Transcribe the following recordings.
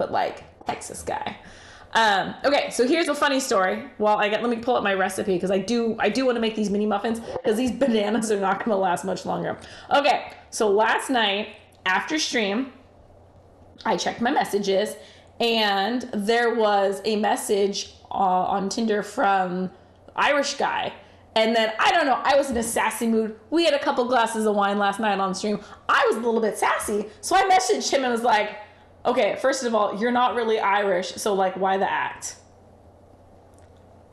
put like Texas guy. Okay, so here's a funny story. Well, let me pull up my recipe because I do want to make these mini muffins because these bananas are not going to last much longer. Okay, so last night after stream, I checked my messages and there was a message on Tinder from Irish guy. And then, I don't know, I was in a sassy mood. We had a couple glasses of wine last night on stream. I was a little bit sassy. So I messaged him and was like, okay, first of all, you're not really Irish, so like, why the act?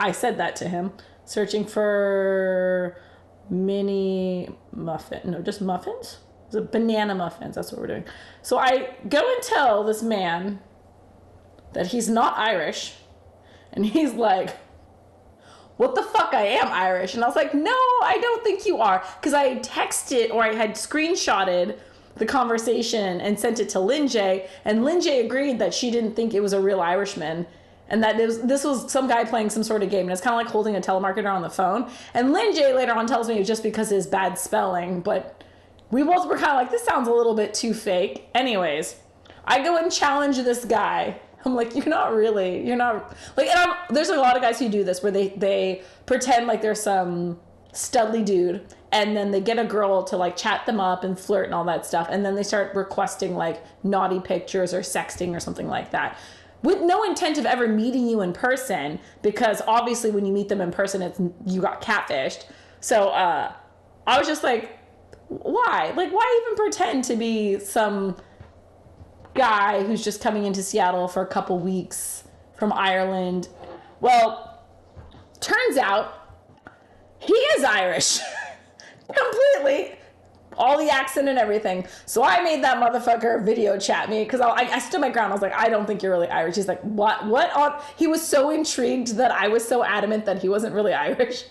I said that to him, searching for mini muffin. No, just muffins? It's a banana muffins. That's what we're doing. So I go and tell this man that he's not Irish. And he's like, what the fuck, I am Irish. And I was like, no, I don't think you are. Because I had texted or I had screenshotted the conversation and sent it to Lynn J. And Lynn J agreed that she didn't think it was a real Irishman. And that this was some guy playing some sort of game. And it's kind of like holding a telemarketer on the phone. And Lynn J later on tells me it was just because of his bad spelling. But we both were kind of like, this sounds a little bit too fake. Anyways, I go and challenge this guy. I'm like, you're not like, and there's a lot of guys who do this where they pretend like they're some studly dude and then they get a girl to like chat them up and flirt and all that stuff. And then they start requesting like naughty pictures or sexting or something like that with no intent of ever meeting you in person, because obviously when you meet them in person, you got catfished. So, I was just like, why? Like, why even pretend to be some guy who's just coming into Seattle for a couple weeks from Ireland? Well, turns out he is Irish. Completely. All the accent and everything. So I made that motherfucker video chat me because I stood my ground. I was like, I don't think you're really Irish. He's like, what? He was so intrigued that I was so adamant that he wasn't really Irish.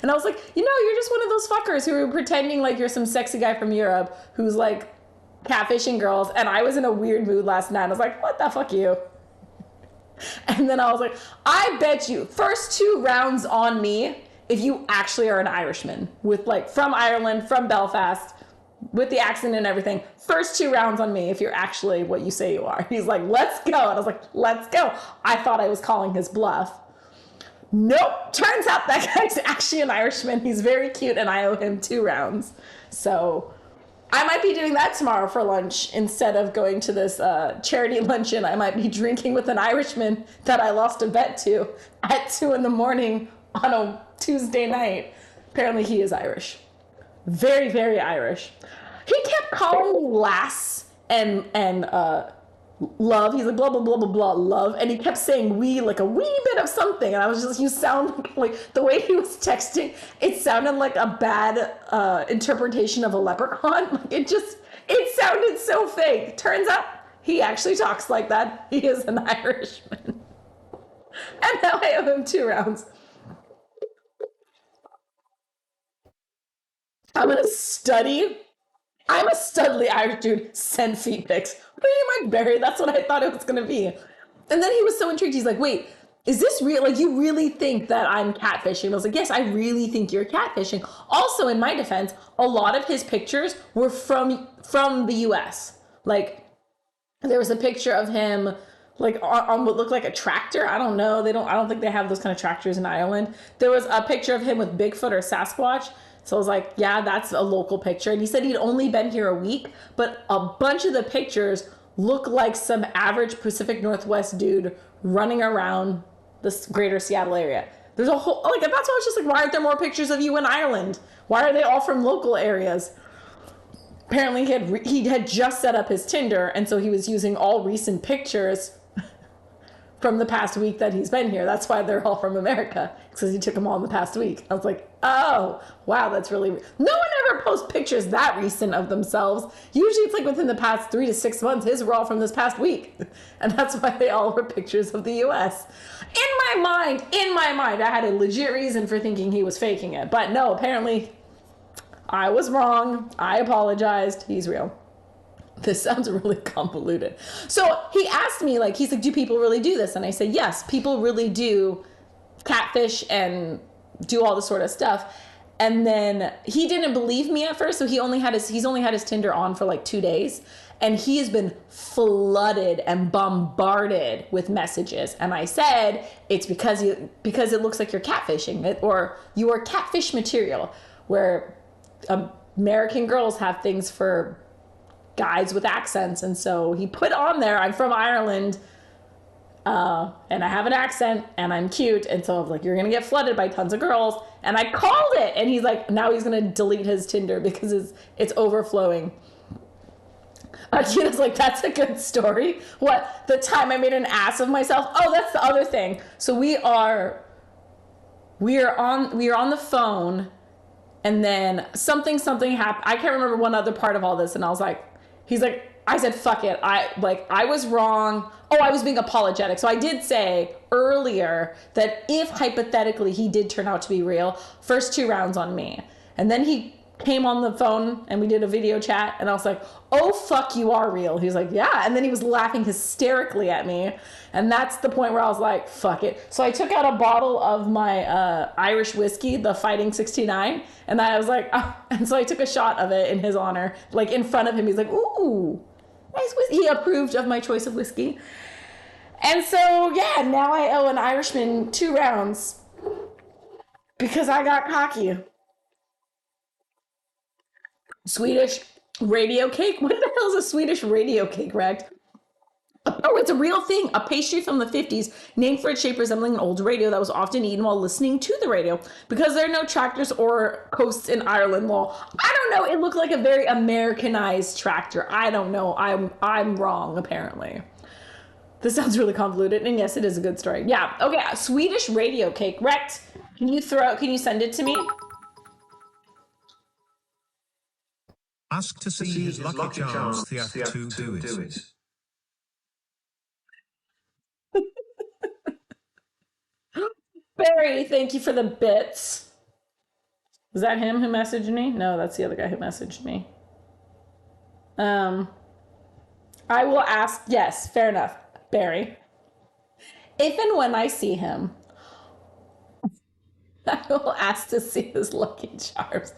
And I was like, you're just one of those fuckers who are pretending like you're some sexy guy from Europe who's like catfishing girls. And I was in a weird mood last night. I was like, what the fuck you? And then I was like, I bet you first 2 rounds on me if you actually are an Irishman with like from Ireland, from Belfast, with the accent and everything. First 2 rounds on me if you're actually what you say you are. He's like, let's go. And I was like, let's go. I thought I was calling his bluff. Nope. Turns out that guy's actually an Irishman. He's very cute and I owe him 2 rounds. So I might be doing that tomorrow for lunch instead of going to this charity luncheon. I might be drinking with an Irishman that I lost a bet to at 2 a.m. on a Tuesday night. Apparently he is Irish. Very, very Irish. He kept calling me lass and love. He's like, blah, blah, blah, blah, blah, love. And he kept saying we, like a wee bit of something. And I was just, you sound like the way he was texting, it sounded like a bad interpretation of a leprechaun. Like it sounded so fake. Turns out he actually talks like that. He is an Irishman. And now I owe him 2 rounds. I'm a studly Irish dude. Send feet pics. Pretty much Barry. That's what I thought it was going to be. And then he was so intrigued. He's like, wait, is this real? Like, you really think that I'm catfishing? I was like, yes, I really think you're catfishing. Also, in my defense, a lot of his pictures were from the US. Like, there was a picture of him like on what looked like a tractor. I don't know. I don't think they have those kind of tractors in Ireland. There was a picture of him with Bigfoot or Sasquatch. So I was like, yeah, that's a local picture. And he said he'd only been here a week, but a bunch of the pictures look like some average Pacific Northwest dude running around this greater Seattle area. There's a whole, like, that's why I was just like, why aren't there more pictures of you in Ireland? Why are they all from local areas? Apparently he had just set up his Tinder, and so he was using all recent pictures from the past week that he's been here. That's why they're all from America, because he took them all in the past week. I was like, oh, wow, that's really... No one ever posts pictures that recent of themselves. Usually it's like within the past 3 to 6 months. His were all from this past week. And that's why they all were pictures of the US. In my mind, I had a legit reason for thinking he was faking it. But no, apparently I was wrong. I apologized. He's real. This sounds really convoluted. So he asked me, like, he's like, do people really do this? And I said, yes, people really do catfish and do all this sort of stuff. And then he didn't believe me at first. So he's only had his Tinder on for like 2 days. And he has been flooded and bombarded with messages. And I said, it's because it looks like you're catfishing it, or you are catfish material, where American girls have things for guys with accents. And so he put on there, I'm from Ireland, and I have an accent and I'm cute. And so I was like, you're going to get flooded by tons of girls. And I called it. And he's like, now he's going to delete his Tinder because it's overflowing. Akita's like, that's a good story. What? The time I made an ass of myself? Oh, that's the other thing. So we are on the phone, and then something happened. I can't remember one other part of all this. And I was like, he's like, I said, fuck it. I was wrong. Oh, I was being apologetic. So I did say earlier that if hypothetically he did turn out to be real, first 2 rounds on me. And then he came on the phone and we did a video chat, and I was like, oh, fuck, you are real. He's like, yeah. And then he was laughing hysterically at me. And that's the point where I was like, fuck it. So I took out a bottle of my Irish whiskey, the Fighting 69. And I was like, oh. And so I took a shot of it in his honor, like in front of him. He's like, ooh, nice whiskey. He approved of my choice of whiskey. And so, yeah, now I owe an Irishman 2 rounds because I got cocky. Swedish radio cake? What the hell is a Swedish radio cake, Rex? Oh, it's a real thing. A pastry from the 50s named for its shape resembling an old radio that was often eaten while listening to the radio. Because there are no tractors or coasts in Ireland, law. I don't know. It looked like a very Americanized tractor. I don't know. I'm wrong, apparently. This sounds really convoluted. And yes, it is a good story. Yeah. Okay. A Swedish radio cake. Rex, can you send it to me? Ask to see his lucky charms, Theath to do it. Barry, thank you for the bits. Was that him who messaged me? No, that's the other guy who messaged me. I will ask, yes, fair enough, Barry. If and when I see him, I will ask to see his lucky charms.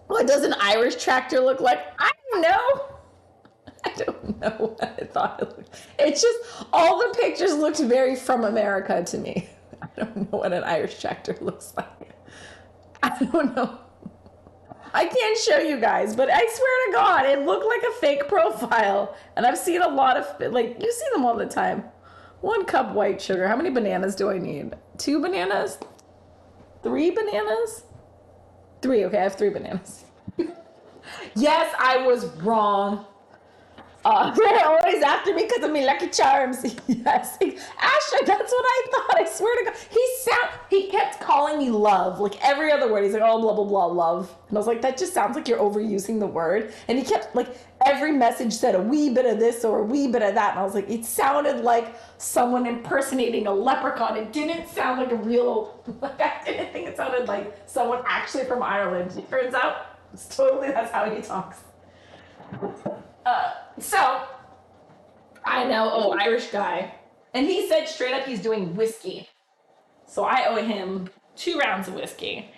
What does an Irish tractor look like? I don't know. I don't know what I thought it looked. It's just, all the pictures looked very from America to me. I don't know what an Irish tractor looks like. I don't know. I can't show you guys, but I swear to God, it looked like a fake profile. And I've seen a lot of, like, you see them all the time. 1 cup white sugar. How many bananas do I need? 2 bananas? 3 bananas? 3, okay, I have 3 bananas. Yes, I was wrong. They're always after me because of me lucky charms. Yes. Ashley, that's what I thought. I swear to God. He kept calling me love. Like every other word. He's like, oh, blah, blah, blah, love. And I was like, that just sounds like you're overusing the word. And he kept, like, every message said a wee bit of this or a wee bit of that. And I was like, it sounded like someone impersonating a leprechaun. It didn't sound like a real, like, I didn't think it sounded like someone actually from Ireland. It turns out, that's how he talks. So, I know, Irish guy. And he said straight up he's doing whiskey. So I owe him 2 rounds of whiskey.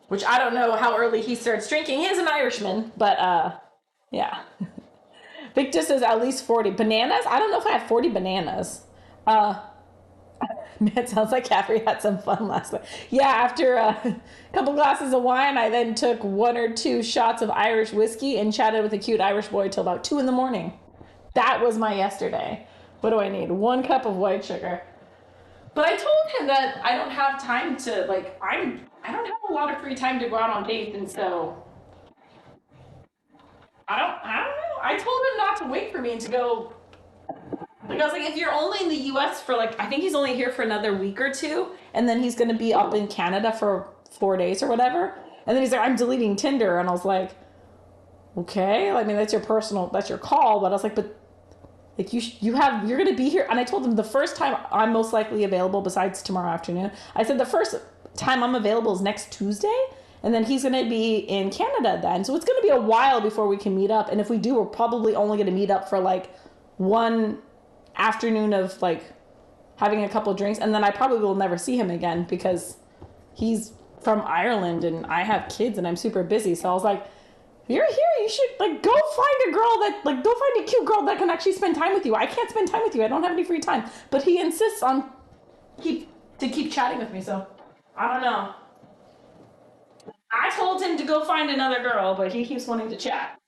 Which I don't know how early he starts drinking. He is an Irishman, but yeah. Victor says at least 40. Bananas? I don't know if I have 40 bananas. Man, it sounds like Caffrey had some fun last night. Yeah, after a couple glasses of wine, I then took 1 or 2 shots of Irish whiskey and chatted with a cute Irish boy till about 2 a.m. That was my yesterday. What do I need? 1 cup of white sugar. But I told him that I don't have time to, like, I don't have a lot of free time to go out on dates, and so I don't know. I told him not to wait for me and to go. Like, I was like, if you're only in the U.S. for, like, I think he's only here for another week or 2, and then he's going to be up in Canada for 4 days or whatever. And then he's like, I'm deleting Tinder. And I was like, okay. I mean, that's your call. But I was like, but, like, you're going to be here. And I told him the first time I'm most likely available, besides tomorrow afternoon, I said the first time I'm available is next Tuesday. And then he's going to be in Canada then. So it's going to be a while before we can meet up. And if we do, we're probably only going to meet up for, like, 1 afternoon of, like, having a couple drinks, and then I probably will never see him again because he's from Ireland and I have kids and I'm super busy. So I was like, you're here. You should like go find a girl that like go find a cute girl that can actually spend time with you. I can't spend time with you. I don't have any free time. But he insists on keep chatting with me. So I don't know. I told him to go find another girl, but he keeps wanting to chat.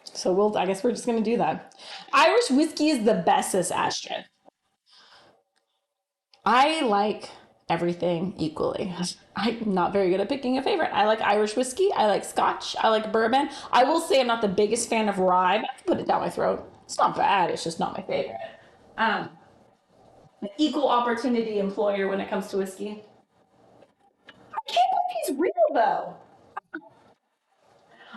So I guess we're just gonna do that. Irish whiskey is the best, says Astrid. I like everything equally. I'm not very good at picking a favorite. I like Irish whiskey. I like Scotch. I like bourbon. I will say I'm not the biggest fan of rye, but I can put it down my throat. It's not bad. It's just not my favorite. Um, an equal opportunity employer when it comes to whiskey. I can't believe he's real though.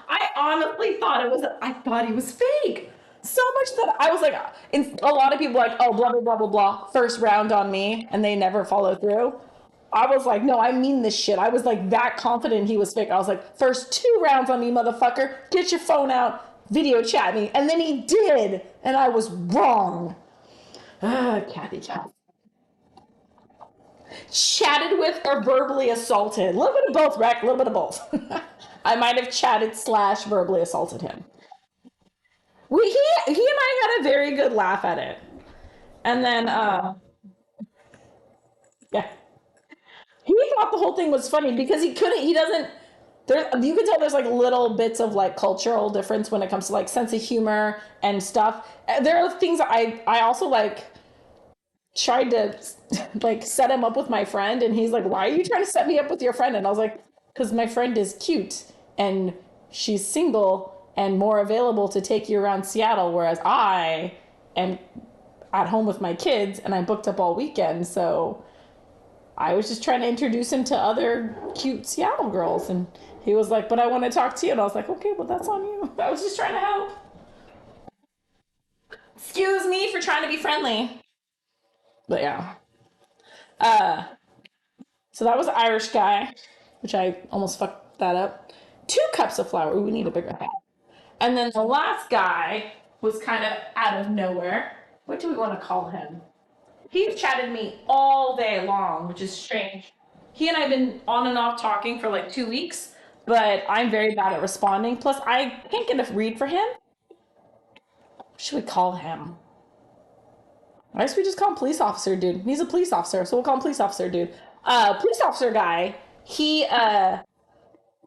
I honestly thought I thought he was fake. So much that I was like, a lot of people like, oh, blah, blah, blah, blah, blah, first round on me, and they never follow through. I was like, no, I mean this shit. I was like that confident he was fake. I was like, first 2 rounds on me, motherfucker. Get your phone out, video chat me. And then he did, and I was wrong. Kathy Cat. Chatted with or verbally assaulted. A little bit of both, Rec, a little bit of both. I might have chatted / verbally assaulted him. He and I had a very good laugh at it. And then, yeah. He thought the whole thing was funny because he doesn't, you can tell there's like little bits of like cultural difference when it comes to like sense of humor and stuff. There are things I also like tried to like set him up with my friend, and he's like, why are you trying to set me up with your friend? And I was like, because my friend is cute and she's single and more available to take you around Seattle, whereas I am at home with my kids and I booked up all weekend. So I was just trying to introduce him to other cute Seattle girls. And he was like, but I want to talk to you. And I was like, okay, well, that's on you. I was just trying to help. Excuse me for trying to be friendly. But yeah. So that was the Irish guy, which I almost fucked that up. 2 cups of flour. Ooh, we need a bigger hat. And then the last guy was kind of out of nowhere. What do we want to call him? He's chatted me all day long, which is strange. He and I have been on and off talking for like 2 weeks, but I'm very bad at responding. Plus, I can't get a read for him. What should we call him? I guess we just call him police officer dude. He's a police officer, so we'll call him police officer dude. Police officer guy, he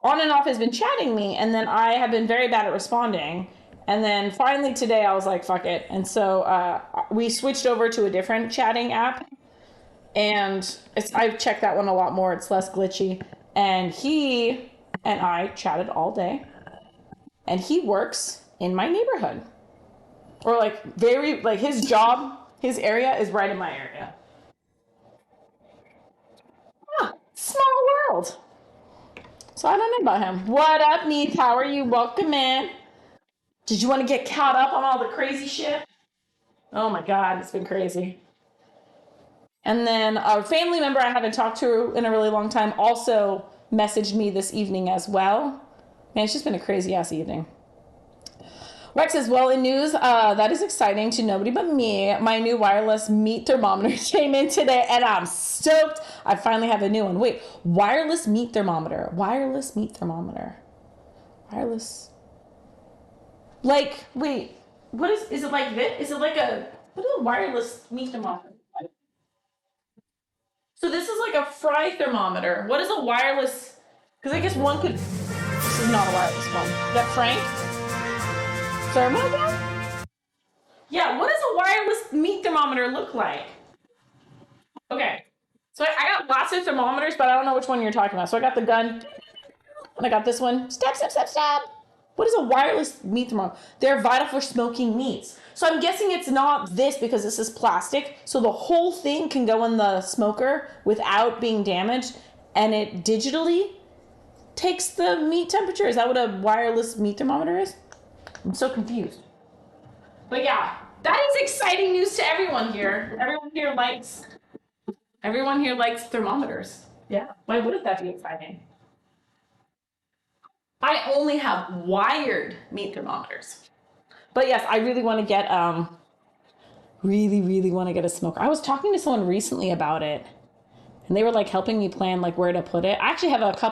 on and off has been chatting me, and then I have been very bad at responding. And then finally today I was like, fuck it. And so we switched over to a different chatting app, and I've checked that one a lot more. It's less glitchy. And he and I chatted all day, and he works in my neighborhood, or like very like his job, his area is right in my area. Huh, small world. So I don't know about him. What up, Neith? How are you? Welcome in. Did you want to get caught up on all the crazy shit? Oh my God, it's been crazy. And then a family member I haven't talked to in a really long time also messaged me this evening as well. Man, it's just been a crazy ass evening. Rex says, well, in news, that is exciting to nobody but me. My new wireless meat thermometer came in today, and I'm stoked. I finally have a new one. Wait, wireless meat thermometer. Wireless meat thermometer. Wireless. Like, wait, what is it like this? Is it like what is a wireless meat thermometer? So this is like a fry thermometer. What is a wireless? Because I guess one could, this is not a wireless one. Is that Frank? Thermometer? Yeah, what does a wireless meat thermometer look like? Okay, so I got lots of thermometers, but I don't know which one you're talking about. So I got the gun, and I got this one. Stab, stab, stab, stab. What is a wireless meat thermometer? They're vital for smoking meats. So I'm guessing it's not this because this is plastic. So the whole thing can go in the smoker without being damaged, and it digitally takes the meat temperature. Is that what a wireless meat thermometer is? I'm so confused. But yeah, that is exciting news to everyone here. Everyone here likes thermometers. Yeah. Why wouldn't that be exciting? I only have wired meat thermometers. But yes, I really want to get really want to get a smoker. I was talking to someone recently about it, and they were like helping me plan like where to put it. I actually have a couple